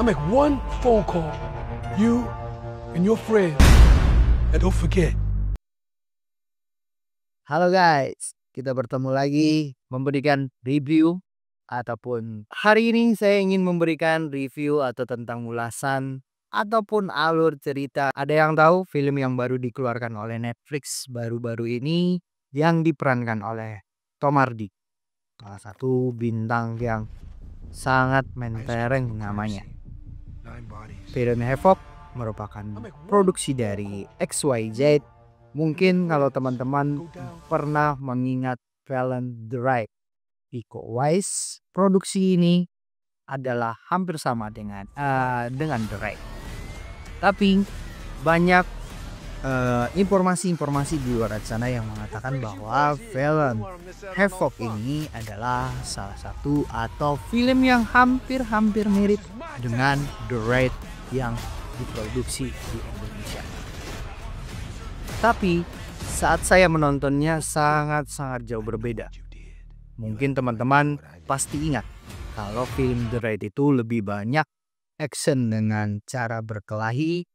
I make one phone call. You and your friend. And don't forget. Halo guys, kita bertemu lagi memberikan review ataupun hari ini saya ingin memberikan review atau tentang ulasan ataupun alur cerita. Ada yang tahu film yang baru dikeluarkan oleh Netflix baru-baru ini yang diperankan oleh Tom Hardy, salah satu bintang yang sangat mentereng namanya. Film Havoc merupakan produksi dari XYZ. Mungkin kalau teman-teman pernah mengingat film The Raid, Iko Uwais, produksi ini adalah hampir sama dengan The Raid. Tapi banyak informasi-informasi di luar sana yang mengatakan bahwa film Havoc ini adalah salah satu atau film yang hampir mirip dengan The Raid yang diproduksi di Indonesia. Tapi saat saya menontonnya sangat jauh berbeda. Mungkin teman-teman pasti ingat kalau film The Raid itu lebih banyak action dengan cara berkelahi,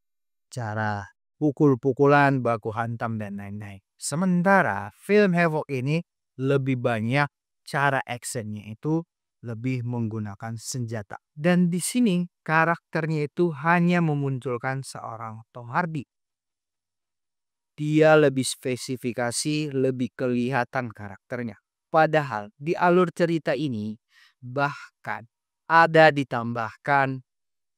cara pukul-pukulan, baku hantam dan lain-lain. Sementara film Havoc ini lebih banyak cara actionnya itu lebih menggunakan senjata. Dan di sini karakternya itu hanya memunculkan seorang Tom Hardy. Dia lebih spesifikasi, lebih kelihatan karakternya. Padahal di alur cerita ini bahkan ada ditambahkan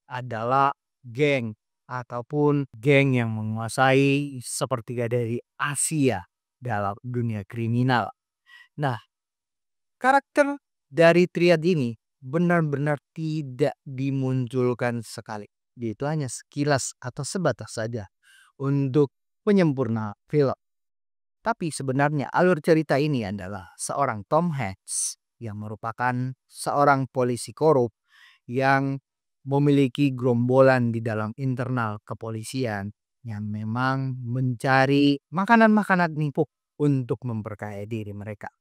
adalah geng ataupun geng yang menguasai sepertiga dari Asia dalam dunia kriminal. Nah, karakter dari triad ini benar-benar tidak dimunculkan sekali. Dia itu hanya sekilas atau sebatas saja untuk penyempurna film. Tapi sebenarnya alur cerita ini adalah seorang Tom Hanks yang merupakan seorang polisi korup yang memiliki gerombolan di dalam internal kepolisian yang memang mencari makanan-makanan nipu untuk memperkaya diri mereka.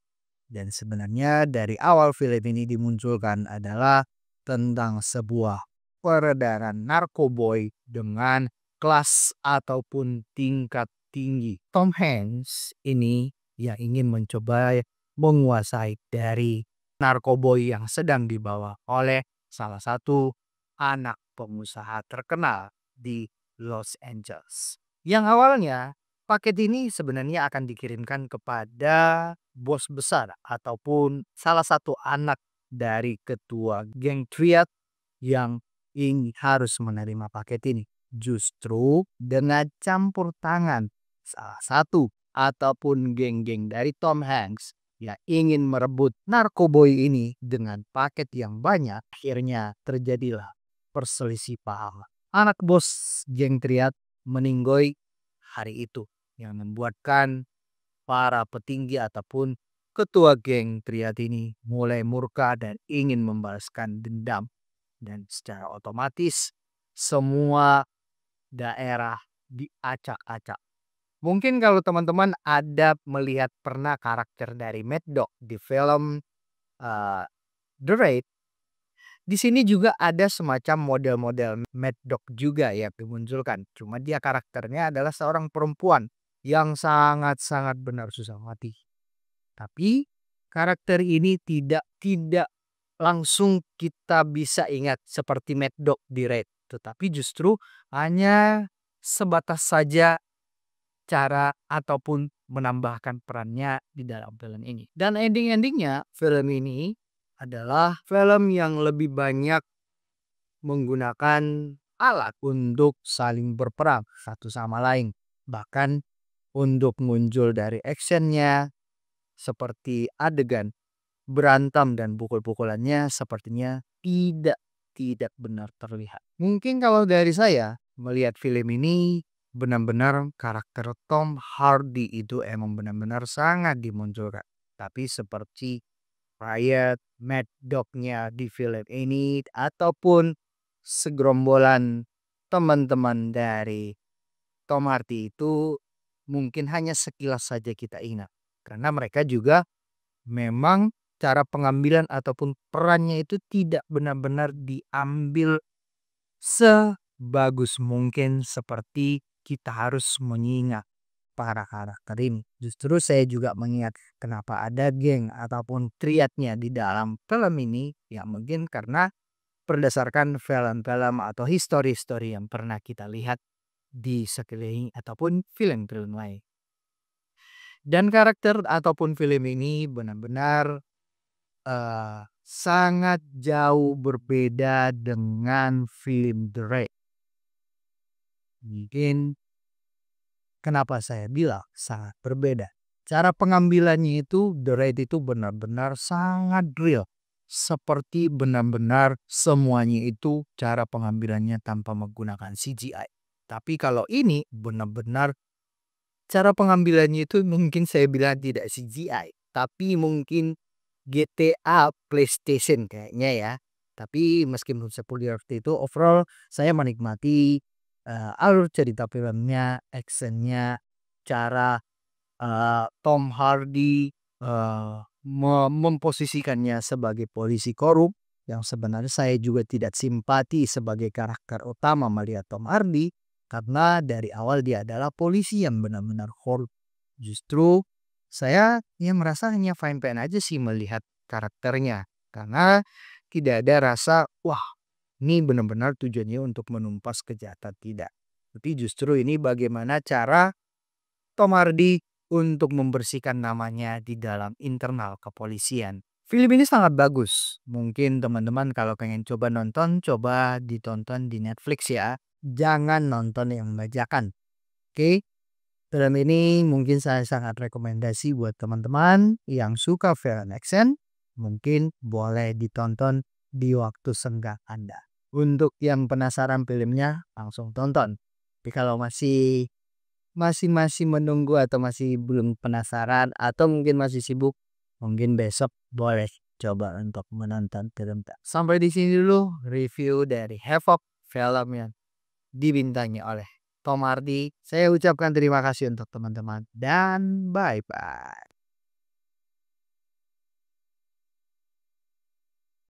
Dan sebenarnya dari awal film ini dimunculkan adalah tentang sebuah peredaran narkoboy dengan kelas ataupun tingkat tinggi. Tom Hanks ini yang ingin mencoba menguasai dari narkoboy yang sedang dibawa oleh salah satu anak pengusaha terkenal di Los Angeles. Yang awalnya paket ini sebenarnya akan dikirimkan kepada bos besar ataupun salah satu anak dari ketua geng triad yang ingin harus menerima paket ini. Justru dengan campur tangan salah satu ataupun geng-geng dari Tom Hanks yang ingin merebut narkoboy ini dengan paket yang banyak, akhirnya terjadilah perselisihan. Anak bos geng triad meninggoy hari itu yang membuatkan para petinggi ataupun ketua geng triad ini mulai murka dan ingin membalaskan dendam. Dan secara otomatis semua daerah diacak-acak. Mungkin kalau teman-teman ada melihat pernah karakter dari Mad Dog di film The Raid, di sini juga ada semacam model-model Mad Dog juga yang dimunculkan. Cuma dia karakternya adalah seorang perempuan yang sangat benar susah mati. Tapi karakter ini tidak langsung kita bisa ingat seperti Mad Dog di Raid. Tetapi justru hanya sebatas saja cara ataupun menambahkan perannya di dalam film ini. Dan ending-endingnya film ini adalah film yang lebih banyak menggunakan alat untuk saling berperang satu sama lain. Bahkan untuk muncul dari actionnya seperti adegan berantem dan pukul-pukulannya sepertinya tidak benar terlihat. Mungkin kalau dari saya melihat film ini benar-benar karakter Tom Hardy itu emang benar-benar sangat dimunculkan. Tapi seperti Riot, Mad Dog-nya di film ini ataupun segerombolan teman-teman dari Tom Hardy itu mungkin hanya sekilas saja kita ingat. Karena mereka juga memang cara pengambilan ataupun perannya itu tidak benar-benar diambil sebagus mungkin seperti kita harus mengingat para karakter ini. Justru saya juga mengingat kenapa ada geng ataupun triadnya di dalam film ini, ya mungkin karena berdasarkan film-film atau histori-histori yang pernah kita lihat di sekeliling ataupun film-film lain. Dan karakter ataupun film ini benar-benar sangat jauh berbeda dengan film The Raid. Mungkin kenapa saya bilang sangat berbeda. Cara pengambilannya itu The Raid itu benar-benar sangat real. Seperti benar-benar semuanya itu cara pengambilannya tanpa menggunakan CGI. Tapi kalau ini benar-benar cara pengambilannya itu mungkin saya bilang tidak CGI. Tapi mungkin GTA PlayStation kayaknya ya. Tapi meskipun seperti itu overall saya menikmati alur cerita filmnya, actionnya, cara Tom Hardy memposisikannya sebagai polisi korup yang sebenarnya saya juga tidak simpati sebagai karakter utama melihat Tom Hardy karena dari awal dia adalah polisi yang benar-benar korup. Justru saya merasa hanya fine-fine aja sih melihat karakternya karena tidak ada rasa wah ini benar-benar tujuannya untuk menumpas kejahatan, tidak. Tapi justru ini bagaimana cara Tom Hardy untuk membersihkan namanya di dalam internal kepolisian. Film ini sangat bagus. Mungkin teman-teman kalau pengen coba nonton, coba ditonton di Netflix ya. Jangan nonton yang bajakan. Oke? Film ini mungkin saya sangat rekomendasi buat teman-teman yang suka film action. Mungkin boleh ditonton di waktu senggang Anda. Untuk yang penasaran filmnya, langsung tonton. Tapi kalau masih menunggu atau masih belum penasaran atau mungkin masih sibuk, mungkin besok boleh coba untuk menonton film. Sampai di sini dulu review dari Havoc, film yang dibintangi oleh Tom Hardy. Saya ucapkan terima kasih untuk teman-teman dan bye bye.